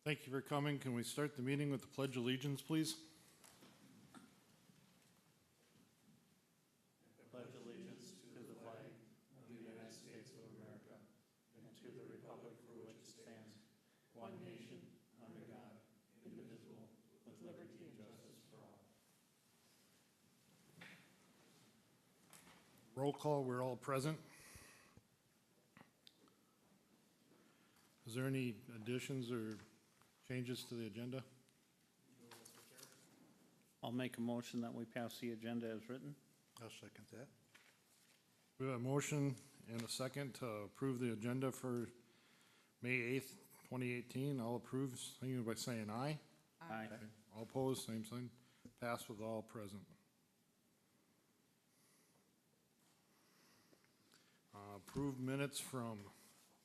Thank you for coming. Can we start the meeting with the Pledge of Allegiance, please? Pledge allegiance to the flag of the United States of America and to the republic for which it stands, one nation, under God, indivisible, with liberty and justice for all. Roll call, we're all present. Is there any additions or changes to the agenda? I'll make a motion that we pass the agenda as written. I'll second that. We have a motion and a second to approve the agenda for May 8th, 2018. All approve, signify by saying aye. Aye. All opposed, same sign. Passed with all present. Approved minutes from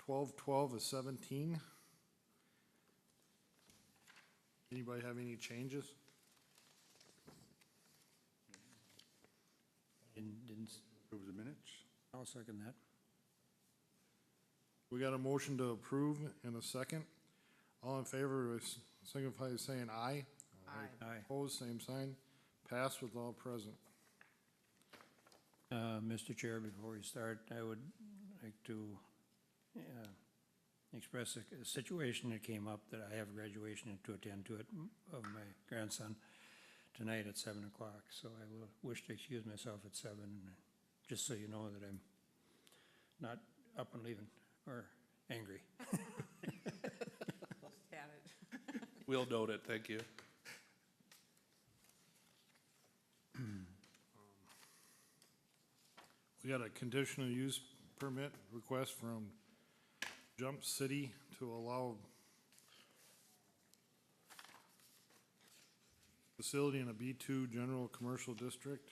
12/12/17. Anybody have any changes? Didn't approve the minutes? I'll second that. We got a motion to approve and a second. All in favor, signify by saying aye. Aye. Opposed, same sign. Passed with all present. Mr. Chair, before we start, I would like to express a situation that came up that I have graduation to attend to it of my grandson tonight at 7 o'clock. So I will wish to excuse myself at 7, just so you know that I'm not up and leaving or angry. Had it. We'll note it, thank you. We got a conditional use permit request from Jump City to allow facility in a B2 general commercial district.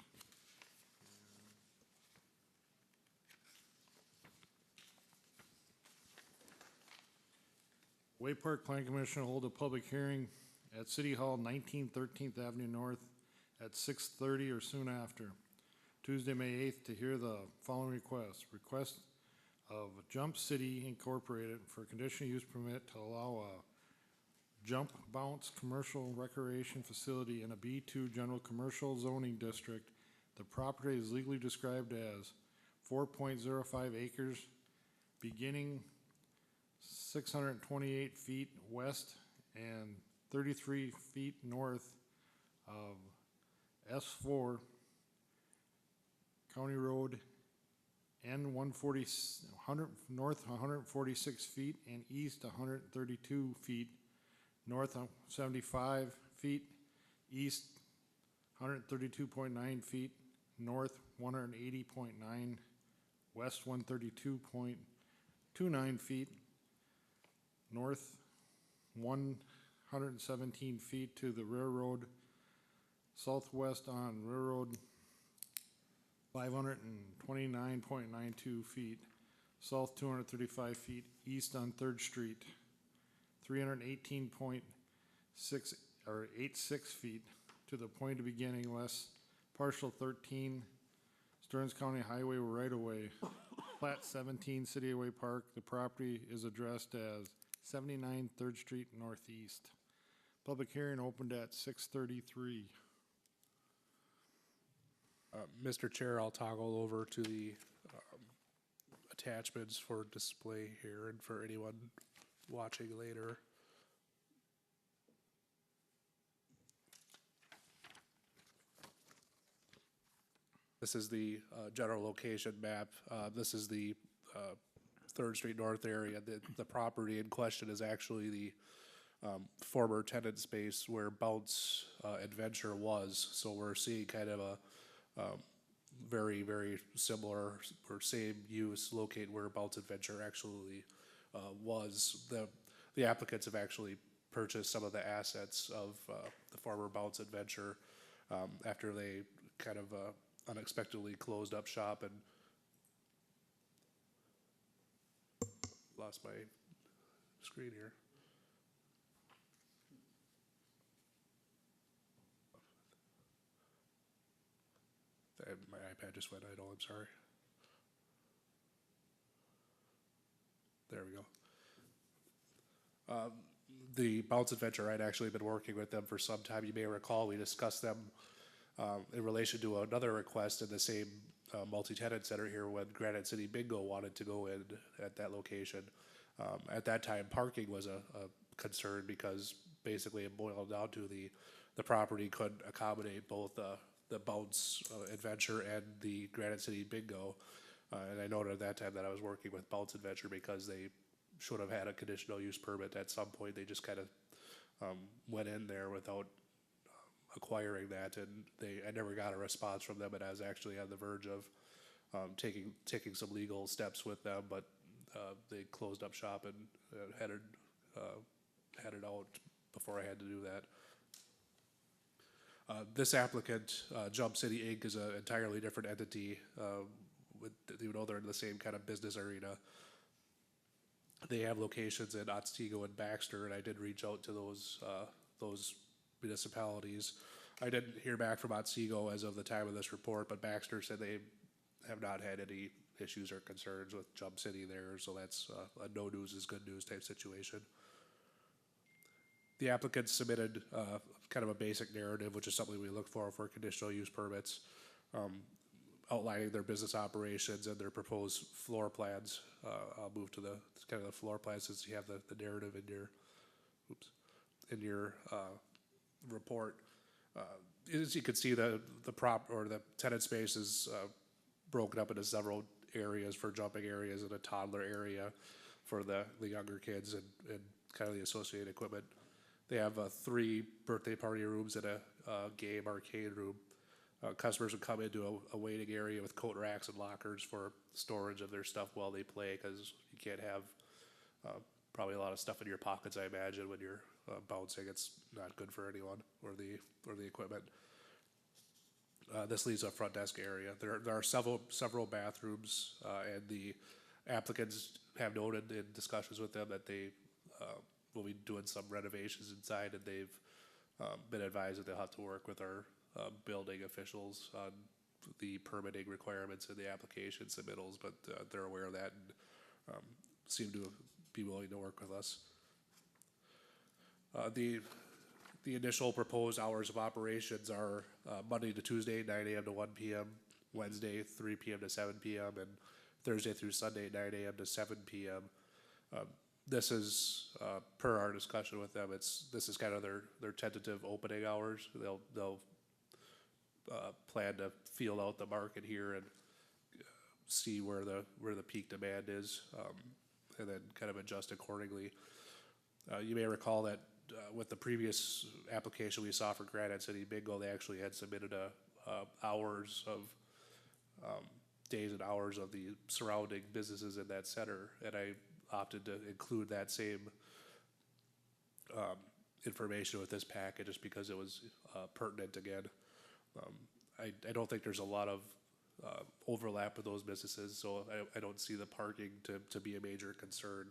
Way Park Plan Commission will hold a public hearing at City Hall, 13th Avenue North at 6:30 or soon after. Tuesday, May 8th, to hear the following request. Request of Jump City Incorporated for a conditional use permit to allow a jump bounce commercial recreation facility in a B2 general commercial zoning district. The property is legally described as 4.05 acres, beginning 628 feet west and 33 feet north of S4 County Road N 140, north 146 feet and east 132 feet, north 75 feet, east 132.9 feet, north 180.9, west 132.29 feet, north 117 feet to the railroad, southwest on railroad 529.92 feet, south 235 feet, east on 3rd Street, 318.6 or 86 feet to the point of beginning west, partial 13, Stearns County Highway right-of-way, plat 17, City of Way Park. The property is addressed as 79 3rd Street Northeast. Public hearing opened at 6:33. Mr. Chair, I'll toggle over to the attachments for display here and for anyone watching later. This is the general location map. This is the 3rd Street North area. The property in question is actually the former tenant space where Bounce Adventure was. So we're seeing kind of a very, very similar or same use locate where Bounce Adventure actually was. The applicants have actually purchased some of the assets of the former Bounce Adventure after they kind of unexpectedly closed up shop and lost my screen here. My iPad just went idle, I'm sorry. There we go. The Bounce Adventure, I'd actually been working with them for some time. You may recall, we discussed them in relation to another request in the same multi-tenant center here when Granite City Bingo wanted to go in at that location. At that time, parking was a concern because basically it boiled down to the property couldn't accommodate both the Bounce Adventure and the Granite City Bingo. And I noted at that time that I was working with Bounce Adventure because they should have had a conditional use permit at some point. They just kind of went in there without acquiring that, and I never got a response from them, and I was actually on the verge of taking some legal steps with them, but they closed up shop and headed out before I had to do that. This applicant, Jump City Inc., is an entirely different entity. Even though they're in the same kind of business arena, they have locations in Otsego and Baxter, and I did reach out to those municipalities. I didn't hear back from Otsego as of the time of this report, but Baxter said they have not had any issues or concerns with Jump City there, so that's a no news is good news type situation. The applicant submitted kind of a basic narrative, which is something we look for conditional use permits, outlining their business operations and their proposed floor plans. I'll move to the kind of the floor plans since you have the narrative in your report. As you can see, the tenant space is broken up into several areas for jumping areas and a toddler area for the younger kids and kind of the associated equipment. They have 3 birthday party rooms and a game arcade room. Customers would come into a waiting area with coat racks and lockers for storage of their stuff while they play, because you can't have probably a lot of stuff in your pockets, I imagine, when you're bouncing. It's not good for anyone or the equipment. This leaves a front desk area. There are several bathrooms, and the applicants have noted in discussions with them that they will be doing some renovations inside, and they've been advised that they'll have to work with our building officials on the permitting requirements and the application submittals, but they're aware of that and seem to be willing to work with us. The initial proposed hours of operations are Monday to Tuesday, 9 a.m. to 1 p.m., Wednesday, 3 p.m. to 7 p.m., and Thursday through Sunday, 9 a.m. to 7 p.m. This is, per our discussion with them, this is kind of their tentative opening hours. They'll plan to feel out the market here and see where the peak demand is, and then kind of adjust accordingly. You may recall that with the previous application we saw for Granite City Bingo, they actually had submitted hours of days and hours of the surrounding businesses in that center, and I opted to include that same information with this packet just because it was pertinent again. I don't think there's a lot of overlap with those businesses, so I don't see the parking to be a major concern.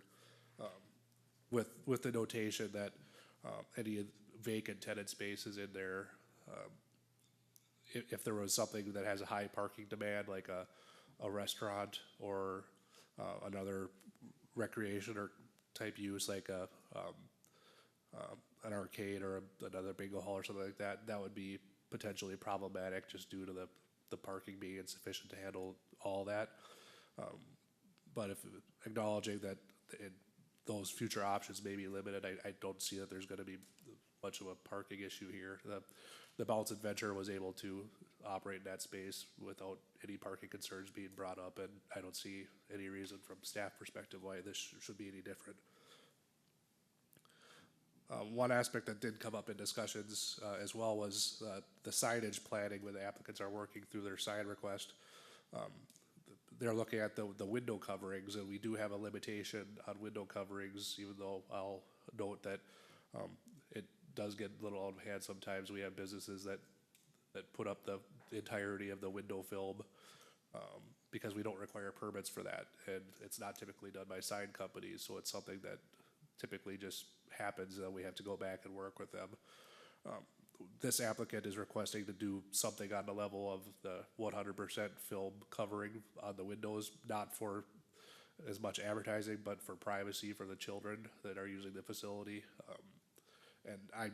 With the notation that any vacant tenant spaces in there, if there was something that has a high parking demand, like a restaurant or another recreation or type use, like an arcade or another bingo hall or something like that, that would be potentially problematic just due to the parking being insufficient to handle all that. But if acknowledging that those future options may be limited, I don't see that there's going to be much of a parking issue here. The Bounce Adventure was able to operate in that space without any parking concerns being brought up, and I don't see any reason from staff perspective why this should be any different. One aspect that did come up in discussions as well was the signage planning when the applicants are working through their sign request. They're looking at the window coverings, and we do have a limitation on window coverings, even though I'll note that it does get a little out of hand sometimes. We have businesses that put up the entirety of the window film because we don't require permits for that, and it's not typically done by sign companies, so it's something that typically just happens, and we have to go back and work with them. This applicant is requesting to do something on the level of the 100% film covering on the windows, not for as much advertising, but for privacy for the children that are using the facility. And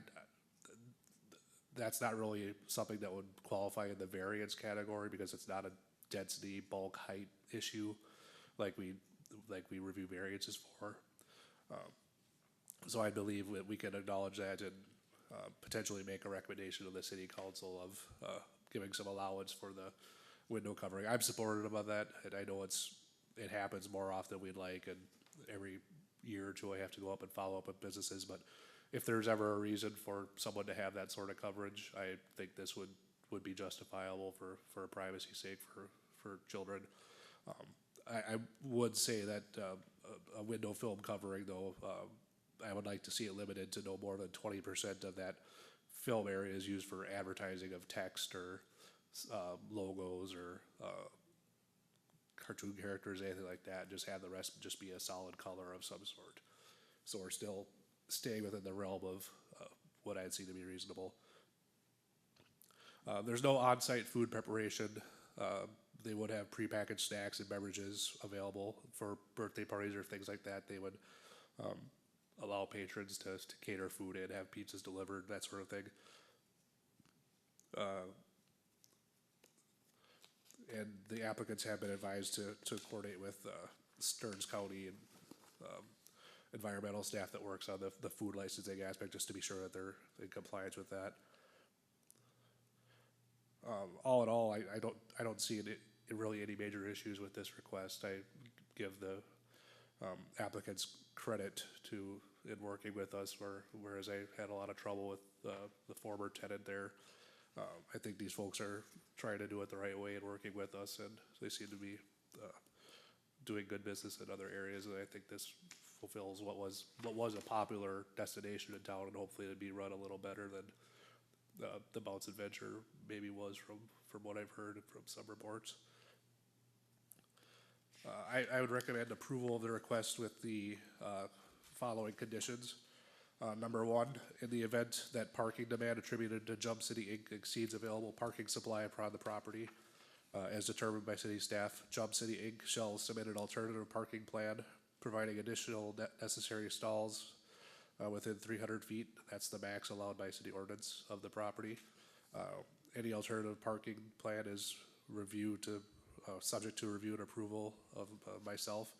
that's not really something that would qualify in the variance category because it's not a density, bulk, height issue like we review variances for. So I believe that we can acknowledge that and potentially make a recommendation to the city council of giving some allowance for the window covering. I'm supportive of that, and I know it happens more often than we'd like, and every year or two I have to go up and follow up with businesses, but if there's ever a reason for someone to have that sort of coverage, I think this would be justifiable for privacy's sake for children. I would say that a window film covering, though, I would like to see it limited to no more than 20% of that film area is used for advertising of text or logos or cartoon characters, anything like that. Just have the rest just be a solid color of some sort. So we're still staying within the realm of what I'd see to be reasonable. There's no on-site food preparation. They would have prepackaged snacks and beverages available for birthday parties or things like that. They would allow patrons to cater food in, have pizzas delivered, that sort of thing. And the applicants have been advised to coordinate with Stearns County and environmental staff that works on the food licensing aspect, just to be sure that they're in compliance with that. All in all, I don't see really any major issues with this request. I give the applicants credit in working with us, whereas I had a lot of trouble with the former tenant there. I think these folks are trying to do it the right way and working with us, and they seem to be doing good business in other areas, and I think this fulfills what was a popular destination in town, and hopefully it'd be run a little better than the Bounce Adventure maybe was from what I've heard from some reports. I would recommend approval of the request with the following conditions. Number one, in the event that parking demand attributed to Jump City Inc. exceeds available parking supply upon the property, as determined by city staff, Jump City Inc. shall submit an alternative parking plan, providing additional necessary stalls within 300 feet. That's the max allowed by city ordinance of the property. Any alternative parking plan is subject to review and approval of myself.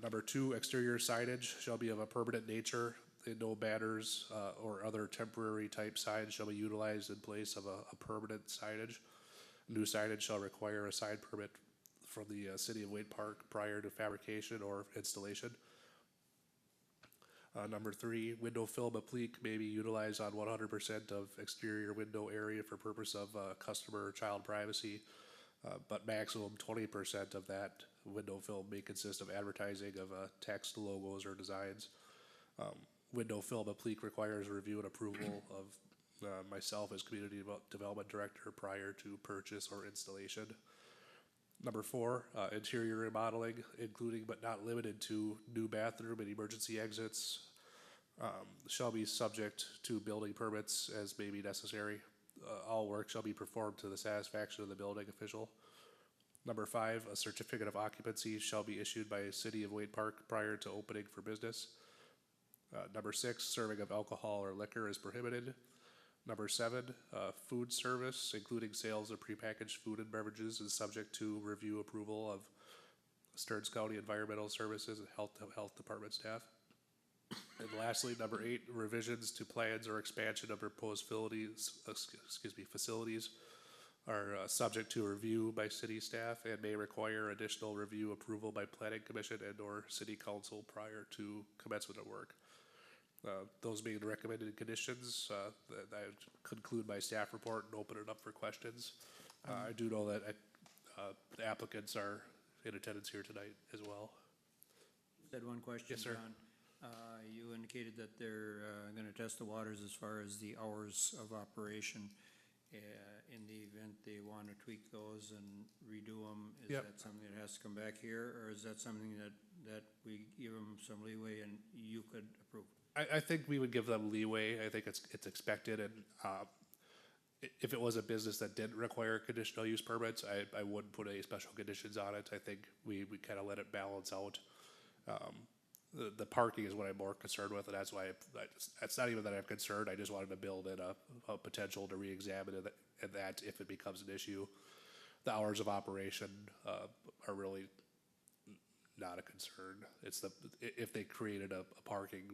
Number two, exterior signage shall be of a permanent nature. No banners or other temporary type signs shall be utilized in place of a permanent signage. New signage shall require a sign permit from the city of Wade Park prior to fabrication or installation. Number three, window film applique may be utilized on 100% of exterior window area for purpose of customer or child privacy, but maximum 20% of that window film may consist of advertising of text, logos, or designs. Window film applique requires review and approval of myself as community development director prior to purchase or installation. Number four, interior remodeling, including but not limited to new bathroom and emergency exits, shall be subject to building permits as may be necessary. All work shall be performed to the satisfaction of the building official. Number five, a certificate of occupancy shall be issued by the city of Wade Park prior to opening for business. Number six, serving of alcohol or liquor is prohibited. Number seven, food service, including sales of prepackaged food and beverages, is subject to review approval of Stearns County Environmental Services and Health Department staff. And lastly, number eight, revisions to plans or expansion of proposed facilities are subject to review by city staff and may require additional review approval by planning commission and or city council prior to commencement of work. Those being the recommended conditions, I conclude my staff report and open it up for questions. I do know that the applicants are in attendance here tonight as well. Had one question, Yes, sir. John. You indicated that they're gonna test the waters as far as the hours of operation. In the event they wanna tweak those and redo them, is Yep. that something that has to come back here, or is that something that we give them some leeway and you could approve? I think we would give them leeway. I think it's expected, and if it was a business that didn't require conditional use permits, I wouldn't put any special conditions on it. I think we kind of let it balance out. The parking is what I'm more concerned with, and that's why it's not even that I'm concerned. I just wanted to build in a potential to re-examine it, and that if it becomes an issue. The hours of operation are really not a concern. It's if they created a parking,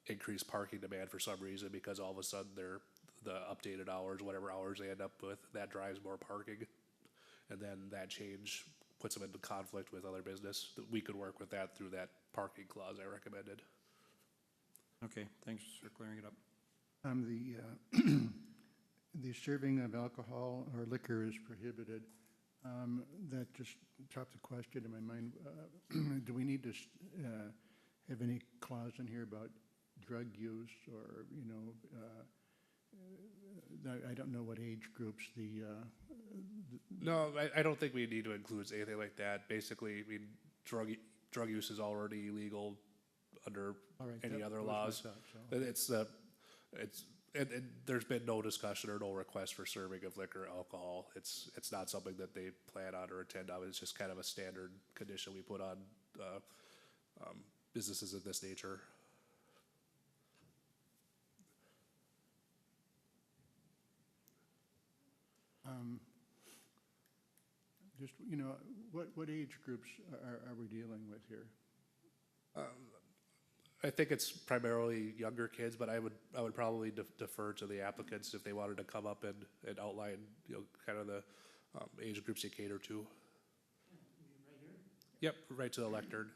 increased parking demand for some reason because all of a sudden the updated hours, whatever hours they end up with, that drives more parking. And then that change puts them into conflict with other business. We could work with that through that parking clause I recommended. Okay, thanks for clearing it up. The serving of alcohol or liquor is prohibited. That just dropped a question in my mind. Do we need to have any clause in here about drug use or, I don't know what age groups No, I don't think we need to include anything like that. Basically, I mean, drug use is already illegal under all right, any that other was my laws. thought, so. And there's been no discussion or no request for serving of liquor or alcohol. It's not something that they plan on or intend on. It's just kind of a standard condition we put on businesses of this nature. Just, what age groups are we dealing with here? I think it's primarily younger kids, but I would probably defer to the applicants if they wanted to come up and outline, kind of the age groups you cater to. Yep, right to the lectern.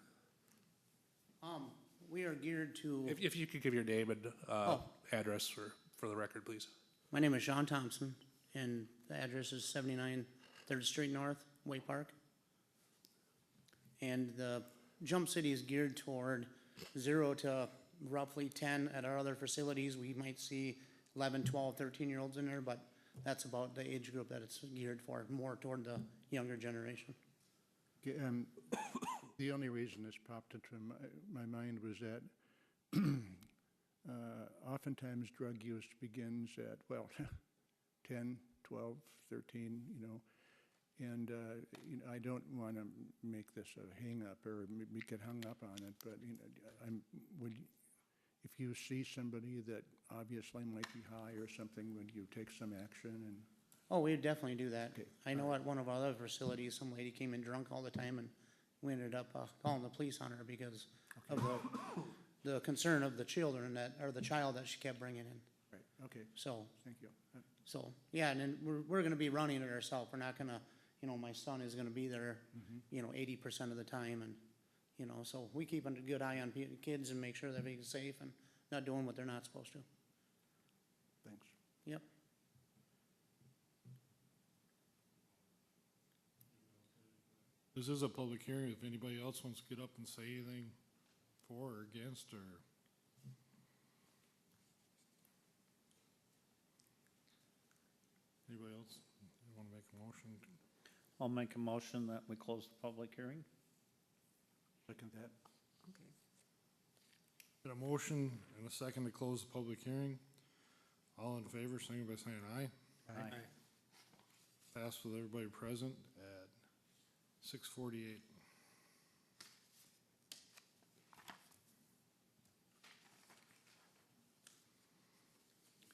We are geared to, If you could give your name and address for the record, please. my name is Sean Thompson, and the address is 79 3rd Street North, Way Park. And the Jump City is geared toward 0 to roughly 10. At our other facilities, we might see 11, 12, 13-year-olds in there, but that's about the age group that it's geared for, more toward the younger generation. Okay, the only reason this popped into my mind was that oftentimes drug use begins at, 10, 12, 13, and I don't want to make this a hang-up or get hung up on it, but if you see somebody that obviously might be high or something, would you take some action? And Oh, we would definitely do that. Okay, I know at one of our other facilities, some lady came in drunk all the time, and we ended up calling the police on her because of the concern of the children or the child that she kept bringing in. right, okay, So, thank you. yeah, and then we're gonna be running it ourselves. We're not gonna, my son is gonna be there, 80% of the time, and, so we keep a good eye on kids and make sure they're being safe and not doing what they're not supposed to. Thanks. Yep. This is a public hearing. If anybody else wants to get up and say anything for or against, or anybody else want to make a motion? I'll make a motion that we close the public hearing. Second that. Got a motion and a second to close the public hearing. All in favor, signify by saying aye. Aye. Passed with everybody present at 6:48.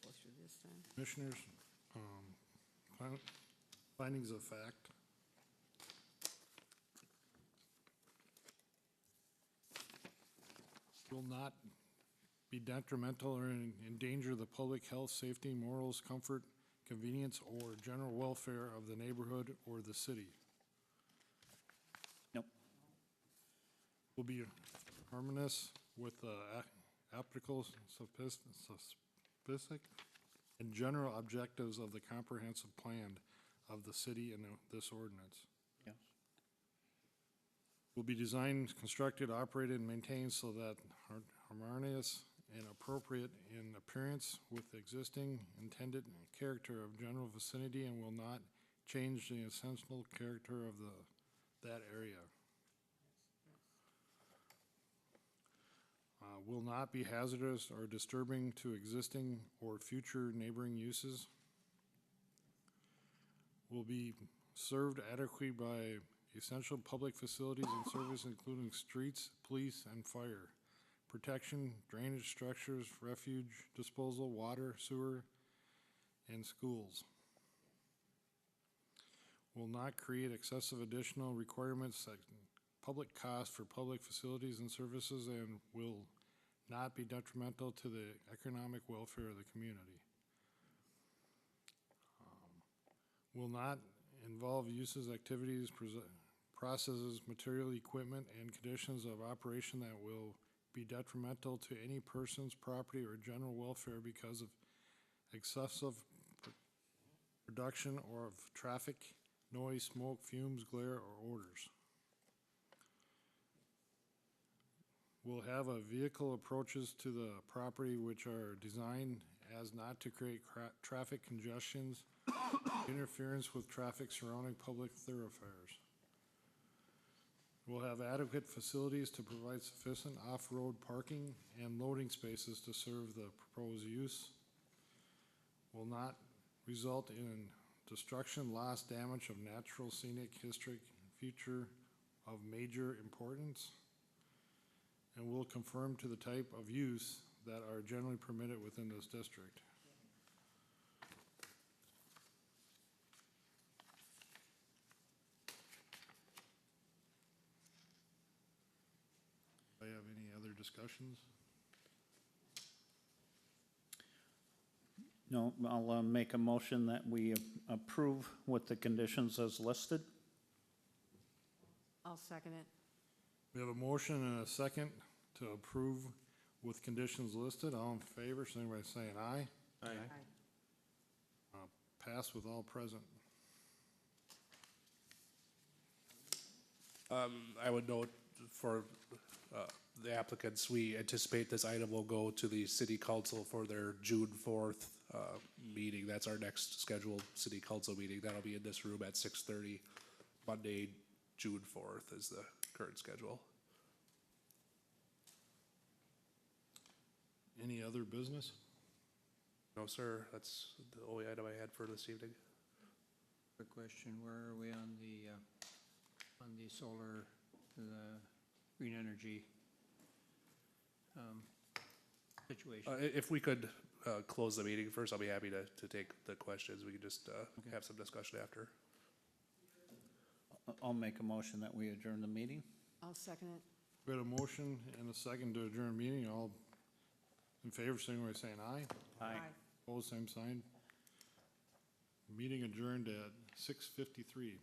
Closer this time. Commissioners, findings of fact. Will not be detrimental or endanger the public health, safety, morals, comfort, convenience, or general welfare of the neighborhood or the city. Nope. Will be harmonious with the applicable specific and general objectives of the comprehensive plan of the city and this ordinance. Yes. Will be designed, constructed, operated, and maintained so that harmonious and appropriate in appearance with the existing intended character of general vicinity and will not change the essential character of that area. will not be hazardous or disturbing to existing or future neighboring uses. Will be served adequately by essential public facilities and service including streets, police, and fire, protection, drainage structures, refuge disposal, water, sewer, and schools. Will not create excessive additional requirements that public cost for public facilities and services and will not be detrimental to the economic welfare of the community. Will not involve uses, activities, processes, material, equipment, and conditions of operation that will be detrimental to any person's property or general welfare because of excessive production or of traffic, noise, smoke, fumes, glare, or odors. Will have a vehicle approaches to the property which are designed as not to create traffic congestions, interference with traffic surrounding public thoroughfares. Will have adequate facilities to provide sufficient off-road parking and loading spaces to serve the proposed use. Will not result in destruction, loss, damage of natural, scenic, historic feature of major importance, and will conform to the type of use that are generally permitted within this district. Do I have any other discussions? No, I'll make a motion that we approve with the conditions as listed. I'll second it. We have a motion and a second to approve with conditions listed. All in favor, signify by saying aye. Aye. Pass with all present. I would note for the applicants, we anticipate this item will go to the city council for their June 4th meeting. That's our next scheduled city council meeting. That'll be in this room at 6:30, Monday, June 4th is the current schedule. Any other business? No, sir, that's the only item I had for this evening. Quick question, where are we on the solar, the green energy situation? If we could close the meeting first, I'll be happy to take the questions. We can just have some discussion after. I'll make a motion that we adjourn the meeting. I'll second it. We had a motion and a second to adjourn meeting. All in favor, signify by saying aye. Aye. Opposed, same sign. Meeting adjourned at 6:53.